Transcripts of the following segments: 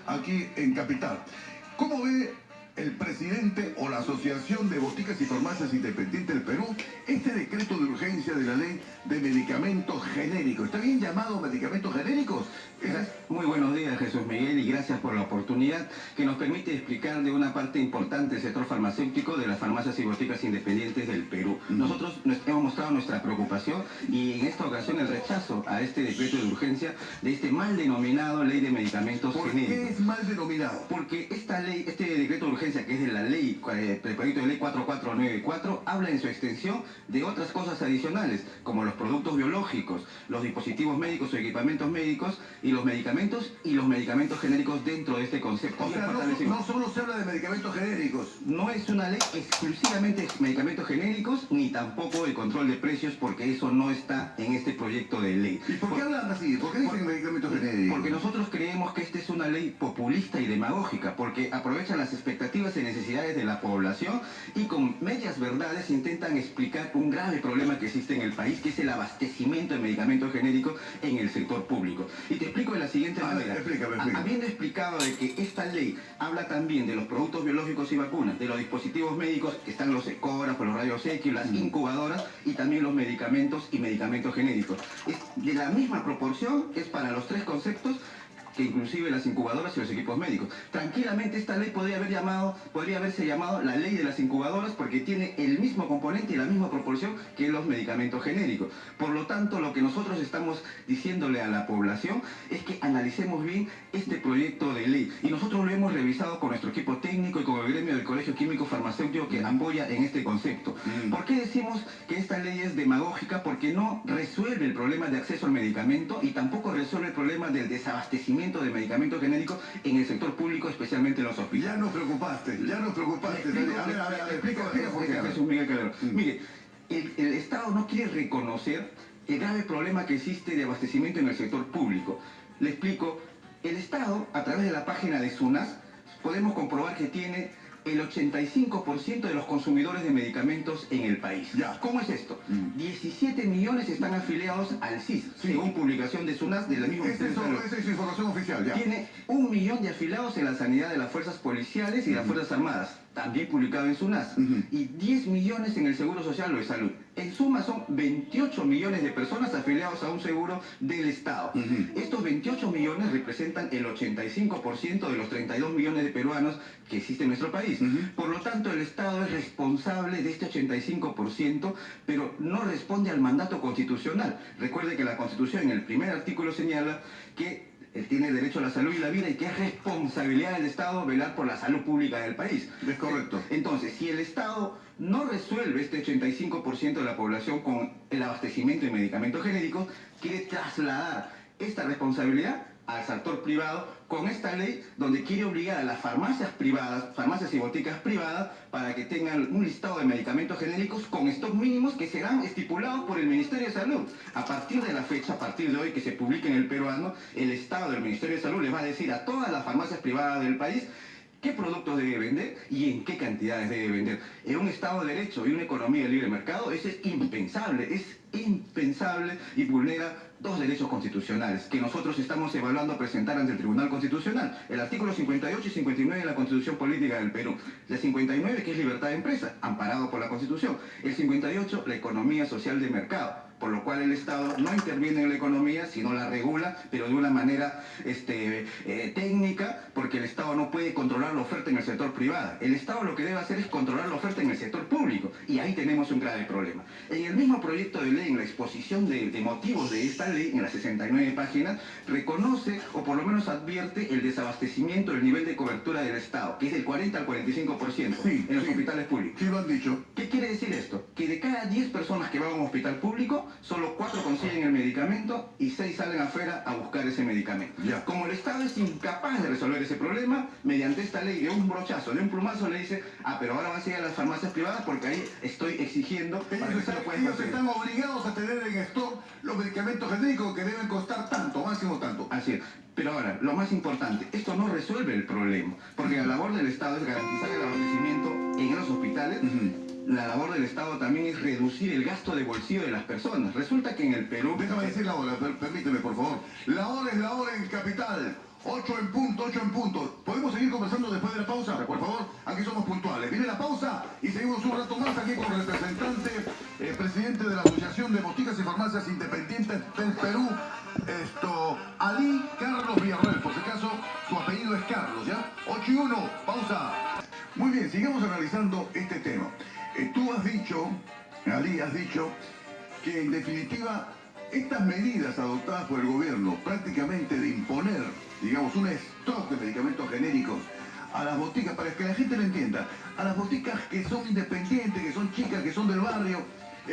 aquí en Capital. ¿Cómo ve el presidente o la Asociación de Boticas y Farmacias Independientes del Perú este decreto de urgencia de la ley de medicamentos genéricos? ¿Está bien llamado medicamentos genéricos? Muy buenos días, Jesús Miguel, y gracias por la oportunidad que nos permite explicar de una parte importante del sector farmacéutico de las farmacias y boticas independientes del Perú. Nosotros hemos mostrado nuestra preocupación y en esta ocasión el rechazo a este decreto de urgencia de este mal denominado ley de medicamentos genéricos. ¿Por qué es mal denominado? Porque esta ley, este decreto de urgencia, que es de la ley, el proyecto de ley 4494, habla en su extensión de otras cosas adicionales, como los productos biológicos, los dispositivos médicos o equipamientos médicos, y los medicamentos genéricos dentro de este concepto. O sea, no solo se habla de medicamentos genéricos. No es una ley exclusivamente de medicamentos genéricos, ni tampoco de control de precios, porque eso no está en este proyecto de ley. ¿Y por qué hablan así? ¿Por qué dicen medicamentos genéricos? Porque nosotros creemos que esta es una ley populista y demagógica, porque aprovechan las expectativas y necesidades de la población y con medias verdades intentan explicar un grave problema que existe en el país, que es el abastecimiento de medicamentos genéricos en el sector público. Y te explico de la siguiente manera. Explícame. Habiendo explicado de que esta ley habla también de los productos biológicos y vacunas, de los dispositivos médicos, que están los ecógrafos, los rayos X, las incubadoras, y también los medicamentos y medicamentos genéricos. Es de la misma proporción, es para los tres conceptos, que inclusive las incubadoras y los equipos médicos. Tranquilamente esta ley podría haberse llamado la ley de las incubadoras, porque tiene el mismo componente y la misma proporción que los medicamentos genéricos. Por lo tanto, lo que nosotros estamos diciéndole a la población es que analicemos bien este proyecto de ley. Y nosotros lo hemos revisado con nuestro equipo técnico y con el gremio del Colegio Químico Farmacéutico que apoya en este concepto. ¿Por qué decimos que esta ley es demagógica? Porque no resuelve el problema de acceso al medicamento y tampoco resuelve el problema del desabastecimiento de medicamentos genéricos en el sector público, especialmente en los hospitales. Ya nos preocupaste. A ver, explica por qué. Jesús Miguel Calderón. Mire, el Estado no quiere reconocer el grave problema que existe de abastecimiento en el sector público. Le explico, el Estado, a través de la página de SUNAS, podemos comprobar que tiene el 85% de los consumidores de medicamentos en el país. Ya. ¿Cómo es esto? 17 millones están afiliados al CIS, según publicación de SUNAS de la misma Esa es información oficial, ya. Tiene 1 millón de afiliados en la sanidad de las fuerzas policiales y las fuerzas armadas, también publicado en SUNAS, y 10 millones en el Seguro Social o de Salud. En suma son 28 millones de personas afiliados a un seguro del Estado. Estos 28 millones representan el 85% de los 32 millones de peruanos que existen en nuestro país. Por lo tanto, el Estado es responsable de este 85%, pero no responde al mandato constitucional. Recuerde que la Constitución en el primer artículo señala que él tiene derecho a la salud y la vida y que es responsabilidad del Estado velar por la salud pública del país. Es correcto. Entonces, si el Estado no resuelve este 85% de la población con el abastecimiento de medicamentos genéricos, quiere trasladar esta responsabilidad al sector privado con esta ley, donde quiere obligar a las farmacias privadas, farmacias y boticas privadas, para que tengan un listado de medicamentos genéricos con stock mínimos que serán estipulados por el Ministerio de Salud. A partir de la fecha, a partir de hoy que se publique en el peruano, el Estado del Ministerio de Salud les va a decir a todas las farmacias privadas del país qué productos debe vender y en qué cantidades debe vender. En un Estado de Derecho y una economía de libre mercado, eso es impensable y vulnera dos derechos constitucionales que nosotros estamos evaluando presentar ante el Tribunal Constitucional. El artículo 58 y 59 de la Constitución Política del Perú. La 59, que es libertad de empresa, amparado por la Constitución. El 58, la economía social de mercado, por lo cual el Estado no interviene en la economía, sino la regula, pero de una manera técnica, porque el Estado no puede controlar la oferta en el sector privado. El Estado lo que debe hacer es controlar la oferta en el sector público, y ahí tenemos un grave problema. En el mismo proyecto de ley, en la exposición de motivos de esta ley, en las 69 páginas, reconoce, o por lo menos advierte, el desabastecimiento del nivel de cobertura del Estado, que es del 40 al 45% en los hospitales públicos. Sí, lo han dicho. ¿Qué quiere decir esto? Que de cada 10 personas que van a un hospital público, solo 4 consiguen el medicamento y 6 salen afuera a buscar ese medicamento. Ya. Como el Estado es incapaz de resolver ese problema, mediante esta ley de un brochazo, de un plumazo, le dice, pero ahora vas a ir a las farmacias privadas porque ahí estoy exigiendo para que se lo puedan Ellos conseguir. están obligados a tener en stock los medicamentos genéricos que deben costar tanto, máximo tanto. Así es. Pero ahora, lo más importante, esto no resuelve el problema, porque la labor del Estado es garantizar el abastecimiento en los hospitales. La labor del Estado también es reducir el gasto de bolsillo de las personas. Resulta que en el Perú... Déjame decir la hora, permíteme por favor. La hora es la hora en Capital. 8 en punto, 8 en punto. ¿Podemos seguir conversando después de la pausa? Por favor, aquí somos puntuales. Viene la pausa y seguimos un rato más aquí con el representante, presidente de la Asociación de Boticas y Farmacias Independientes del Perú, Ali Carlos Villarroel. Por si acaso, su apellido es Carlos, ¿ya? 8 y 1, pausa. Muy bien, sigamos analizando este tema. Tú has dicho, Ali, has dicho que en definitiva estas medidas adoptadas por el gobierno, prácticamente de imponer, digamos, un stock de medicamentos genéricos a las boticas, para que la gente lo entienda, a las boticas que son independientes, que son chicas, que son del barrio,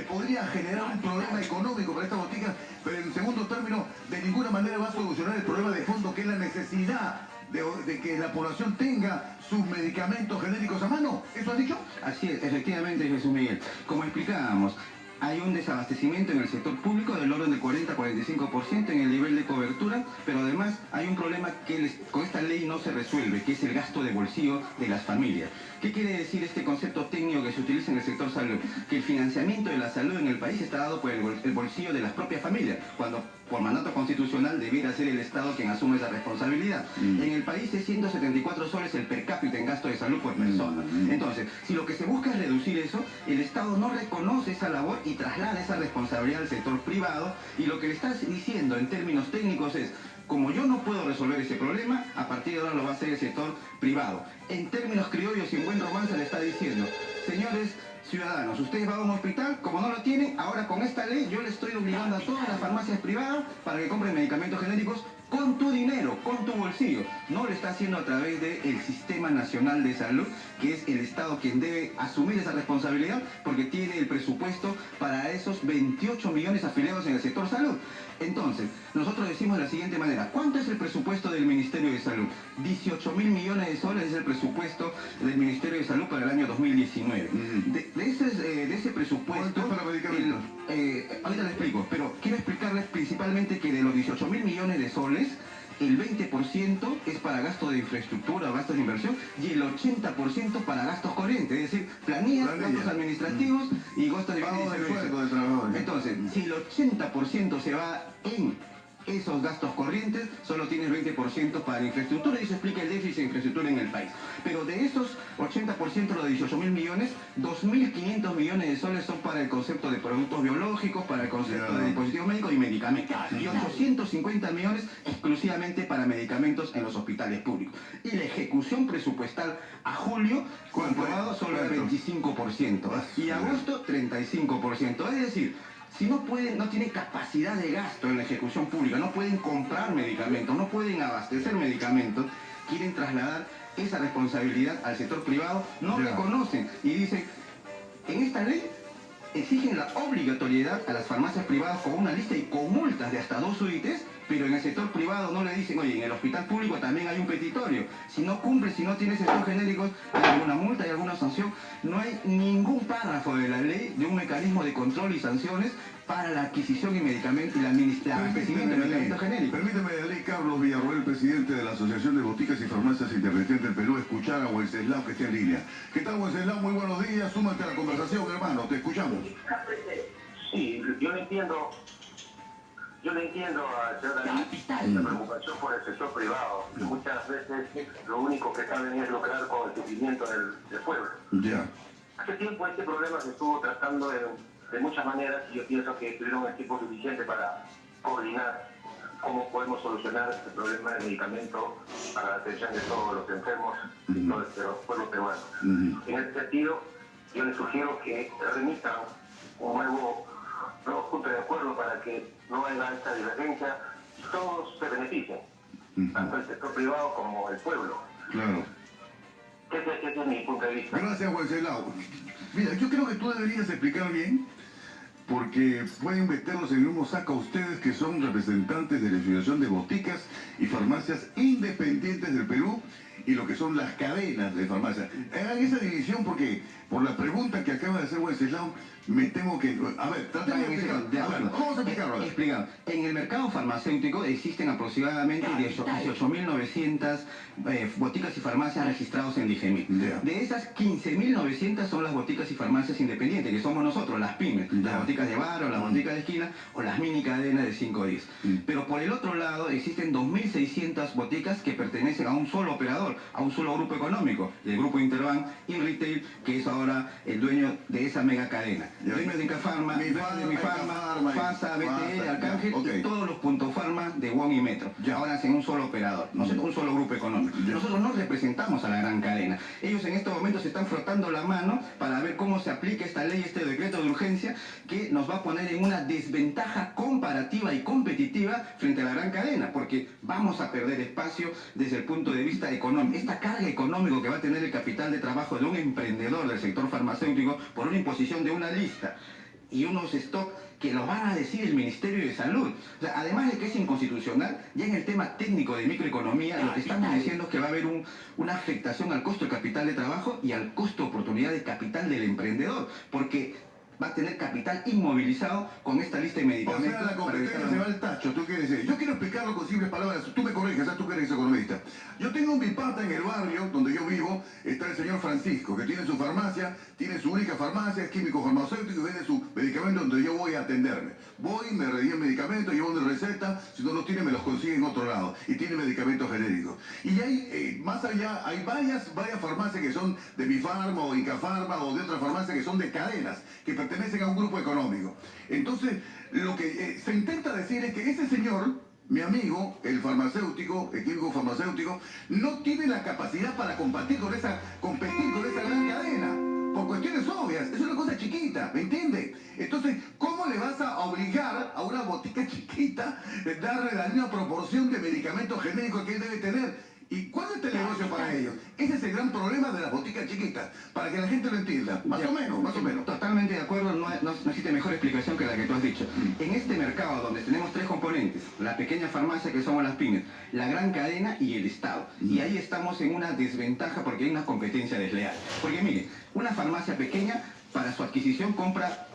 podría generar un problema económico para estas boticas, pero en segundo término, de ninguna manera va a solucionar el problema de fondo, que es la necesidad de que la población tenga sus medicamentos genéricos a mano. ¿Eso has dicho? Así es, efectivamente, Jesús Miguel. Como explicábamos, hay un desabastecimiento en el sector público del orden del 40-45% en el nivel de cobertura, pero además hay un problema que con esta ley no se resuelve, que es el gasto de bolsillo de las familias. ¿Qué quiere decir este concepto técnico que se utiliza en el sector salud? Que el financiamiento de la salud en el país está dado por el bolsillo de las propias familias, cuando por mandato constitucional debiera ser el Estado quien asume esa responsabilidad. En el país es 174 soles el per cápita en gasto de salud por persona. Entonces, si lo que se busca es reducir eso, el Estado no reconoce esa labor y traslada esa responsabilidad al sector privado, y lo que le estás diciendo en términos técnicos es: como yo no puedo resolver ese problema, a partir de ahora lo va a hacer el sector privado. En términos criollos y en buen romance le está diciendo: señores ciudadanos, ustedes van a un hospital, como no lo tienen, ahora con esta ley yo le estoy obligando a todas las farmacias privadas para que compren medicamentos genéricos con tu dinero, con tu bolsillo. No lo está haciendo a través del Sistema Nacional de Salud, que es el Estado quien debe asumir esa responsabilidad, porque tiene el presupuesto para esos 28 millones afiliados en el sector salud. Entonces, nosotros decimos de la siguiente manera: ¿cuánto es el presupuesto del Ministerio de Salud? 18.000 millones de soles es el presupuesto del Ministerio de Salud para el año 2019. De ese presupuesto... ¿Cuánto es para medicamentos? Ahorita le explico, pero quiero explicarles principalmente que de los 18.000 millones de soles, el 20% es para gastos de infraestructura o gastos de inversión, y el 80% para gastos corrientes, es decir, planillas, gastos administrativos y gastos de pago de sueldo de trabajadores. Entonces, si el 80% se va en esos gastos corrientes, solo tienes 20% para la infraestructura, y eso explica el déficit de infraestructura en el país. Pero de esos 80%, los 18.000 millones, 2.500 millones de soles son para el concepto de productos biológicos, para el concepto de dispositivos médicos y medicamentos, y 850 millones exclusivamente para medicamentos en los hospitales públicos. Y la ejecución presupuestal a julio, comprobado, solo el 25%, y agosto 35%. Es decir, si no tienen capacidad de gasto en la ejecución pública, no pueden comprar medicamentos, no pueden abastecer medicamentos, quieren trasladar esa responsabilidad al sector privado, no reconocen y dicen: en esta ley exigen la obligatoriedad a las farmacias privadas con una lista y con multas de hasta 2 UITs, pero en el sector privado no le dicen: oye, en el hospital público también hay un petitorio. Si no cumple, si no tienes estos genéricos, hay alguna multa, hay alguna sanción. No hay ningún párrafo de la ley de un mecanismo de control y sanciones para la adquisición y medicamento y el abastecimiento de medicamentos genéricos. Permíteme, Ali Carlos Villarroel, presidente de la Asociación de Boticas y Farmacias Independientes del Perú, escuchar a Wenceslao, que está en línea. ¿Qué tal, Wenceslao? Muy buenos días. Súmate a la conversación, hermano. Te escuchamos. Sí, yo le entiendo al señor David la preocupación por el sector privado, que muchas veces lo único que saben es lucrar con el sufrimiento del pueblo. Ya. Hace tiempo este problema se estuvo tratando de muchas maneras, y yo pienso que tuvieron el tiempo suficiente para coordinar cómo podemos solucionar el problema del medicamento para la atención de todos los enfermos y todo el pueblo peruano. En este sentido, yo les sugiero que remitan un nuevo punto de acuerdo para que no haya esta divergencia y todos se beneficien, tanto el sector privado como el pueblo. Claro. Ese es mi punto de vista. Gracias, Wenceslao. Mira, yo creo que tú deberías explicar bien, porque pueden meterlos en el mismo saco a ustedes, que son representantes de la Asociación de Boticas y Farmacias Independientes del Perú, y lo que son las cadenas de farmacias. Hagan esa división, porque por la pregunta que acaba de hacer Wenceslao, me temo que... A ver, tratemos de explicar. A ver, vamos a explicarlo. Explicado. En el mercado farmacéutico existen aproximadamente 18.900 boticas y farmacias registrados en DIGEMIT. De esas, 15.900 son las boticas y farmacias independientes, que somos nosotros, las pymes, las boticas boticas de barrio, las boticas de esquina o las mini cadenas de 5 días. Pero por el otro lado existen 2.600 boticas que pertenecen a un solo operador, a un solo grupo económico, el grupo Interbank y Retail, que es ahora el dueño de esa mega cadena. El dueño de Incafarma, dueño de Mi Farma, FASA, BTL, Arcángel y todos los puntos farma de WOM y Metro. Ahora hacen un solo operador, nosotros un solo grupo económico. Nosotros no representamos a la gran cadena. Ellos en estos momentos se están frotando la mano para ver cómo se aplica esta ley, este decreto de urgencia, que nos va a poner en una desventaja comparativa y competitiva frente a la gran cadena, porque vamos a perder espacio desde el punto de vista económico. Esta carga económica que va a tener el capital de trabajo de un emprendedor del sector farmacéutico por una imposición de una lista y unos stocks que lo van a decir el Ministerio de Salud. O sea, además de que es inconstitucional, ya en el tema técnico de microeconomía, lo que estamos diciendo es que va a haber una afectación al costo de capital de trabajo y al costo de oportunidad de capital del emprendedor, porque va a tener capital inmovilizado con esta lista de O medicamentos. sea, la competencia se va al tacho, tú quieres decir. Yo quiero explicarlo con simples palabras, tú me corriges, tú que eres economista. Yo tengo un bipata en el barrio donde yo vivo, está el señor Francisco, que tiene su farmacia, tiene su única farmacia, es químico farmacéutico y vende su medicamento donde yo voy a atenderme. Voy, me redigo medicamentos, llevo una receta, si no los tiene me los consigue en otro lado. Y tiene medicamentos genéricos. Y hay, más allá, hay varias farmacias que son de Mi Farma o Incafarma o de otras farmacias que son de cadenas, que pertenecen a un grupo económico. Entonces, lo que se intenta decir es que ese señor, mi amigo, el farmacéutico, el químico farmacéutico, no tiene la capacidad para competir con esa gran cadena. Por cuestiones obvias, es una cosa chiquita, ¿me entiendes? Entonces, ¿cómo le vas a obligar a una botica chiquita darle la misma proporción de medicamentos genéricos que él debe tener? ¿Y cuál es el negocio para ellos? Ese es el gran problema de las boticas chiquitas, para que la gente lo entienda, más o menos. Totalmente de acuerdo, no existe mejor explicación que la que tú has dicho. En este mercado donde tenemos tres componentes, la pequeña farmacia que somos las pymes, la gran cadena y el Estado. Y ahí estamos en una desventaja porque hay una competencia desleal. Porque mire, una farmacia pequeña para su adquisición compra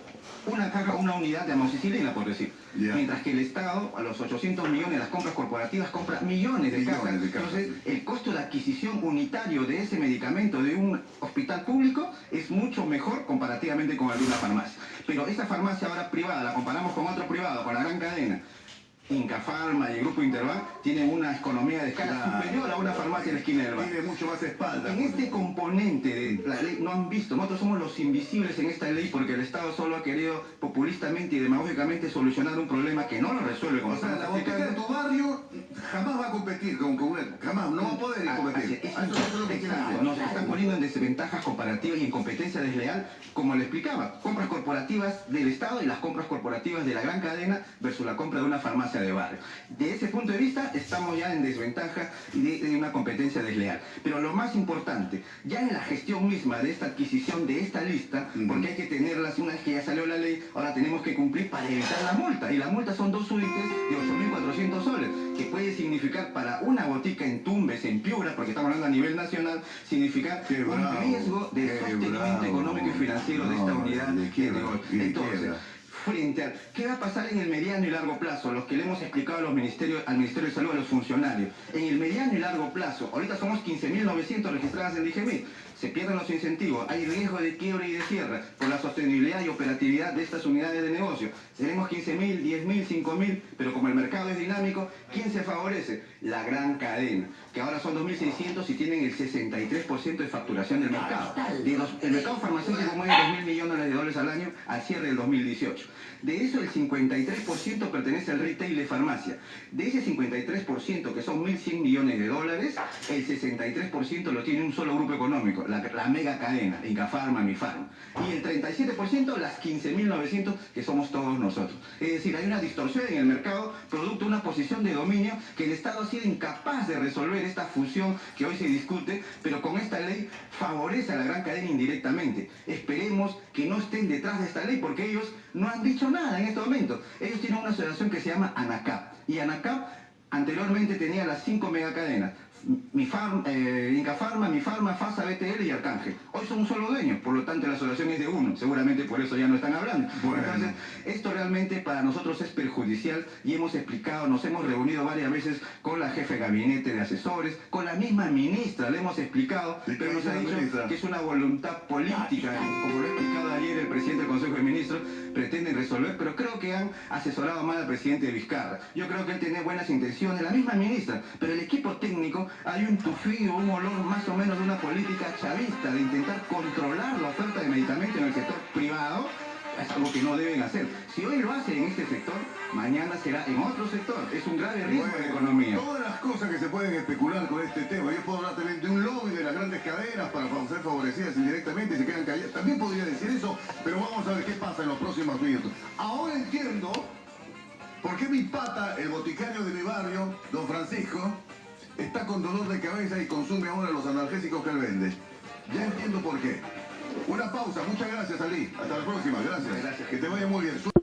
una caja, una unidad de amoxicilina, por decir. Mientras que el Estado, a los 800 millones de las compras corporativas, compra millones de cajas. Entonces, el costo de adquisición unitario de ese medicamento de un hospital público es mucho mejor comparativamente con alguna farmacia. Pero esa farmacia ahora privada, la comparamos con otro privado, con la gran cadena, Incafarma y el grupo Interbank, tienen una economía de escala superior a una farmacia en la esquina del bar. Tiene mucho más espalda. En este componente de la ley no han visto, nosotros somos los invisibles en esta ley porque el Estado solo ha querido populistamente y demagógicamente solucionar un problema que no lo resuelve. O sea, la botica de tu barrio jamás va a competir con él, jamás, no va a poder competir. Nos están poniendo en desventajas comparativas y en competencia desleal, como le explicaba, compras corporativas del Estado y las compras corporativas de la gran cadena versus la compra de una farmacia de barrio. De ese punto de vista estamos ya en desventaja y de una competencia desleal. Pero lo más importante, ya en la gestión misma de esta adquisición de esta lista, porque hay que tenerlas, una vez que ya salió la ley, ahora tenemos que cumplir para evitar la multa. Y la multa son 2 UITs de 8.400 soles, que puede significar para una botica en Tumbes, en Piura, porque estamos hablando a nivel nacional, significar un riesgo de sostenimiento económico y financiero de esta unidad de negocio. Entonces, frente a qué va a pasar en el mediano y largo plazo, los que le hemos explicado al Ministerio de Salud, a los funcionarios. En el mediano y largo plazo, ahorita somos 15.900 registradas en DIGEMIT, se pierden los incentivos, hay riesgo de quiebra y de cierre por la sostenibilidad y operatividad de estas unidades de negocio. Tenemos 15.000, 10.000, 5.000, pero como el mercado es dinámico, ¿quién se favorece? La gran cadena, que ahora son 2.600 y tienen el 63% de facturación del mercado. El mercado farmacéutico mueve 2.000 millones de dólares al año al cierre del 2018. De eso el 53% pertenece al retail de farmacia. De ese 53%, que son 1.100 millones de dólares, el 63% lo tiene un solo grupo económico, la mega cadena, Incafarma, Mi Farma. Y el 37% las 15.900 que somos todos nosotros. Es decir, hay una distorsión en el mercado producto de una posición de dominio que el Estado ha sido incapaz de resolver esta fusión que hoy se discute, pero con esta ley favorece a la gran cadena indirectamente. Esperemos que no estén detrás de esta ley porque ellos no han dicho nada en este momento. Ellos tienen una asociación que se llama ANACAP. Y ANACAP anteriormente tenía las 5 megacadenas: Inca Pharma, Mi Pharma, FASA, BTL y Arcángel. Hoy son un solo dueño, por lo tanto la asociación es de uno, seguramente por eso ya no están hablando. Bueno. Entonces, esto realmente para nosotros es perjudicial y hemos explicado, nos hemos reunido varias veces con la jefe de gabinete de asesores, con la misma ministra, le hemos explicado, ¿Y qué pero nos dice ha la dicho ministra? que es una voluntad política, como lo ha explicado ayer el presidente del Consejo de Ministros, pretenden resolver, pero creo que han asesorado mal al presidente de Vizcarra. Yo creo que él tiene buenas intenciones, la misma ministra, pero el equipo técnico hay un tufillo, un olor más o menos de una política chavista, de intentar controlar la oferta de medicamentos en el sector privado. Es algo que no deben hacer. Si hoy lo hacen en este sector, mañana será en otro sector. Es un grave riesgo de la economía. Todas las cosas que se pueden especular con este tema. Yo puedo hablar también de un lobby de las grandes cadenas para ser favorecidas indirectamente y se quedan calladas. También podría decir eso, pero vamos a ver qué pasa en los próximos minutos. Ahora entiendo por qué mi pata, el boticario de mi barrio, don Francisco, está con dolor de cabeza y consume ahora los analgésicos que él vende. Ya entiendo por qué. Una pausa. Muchas gracias, Ali. Hasta la próxima. Gracias. Gracias. Que te vaya muy bien.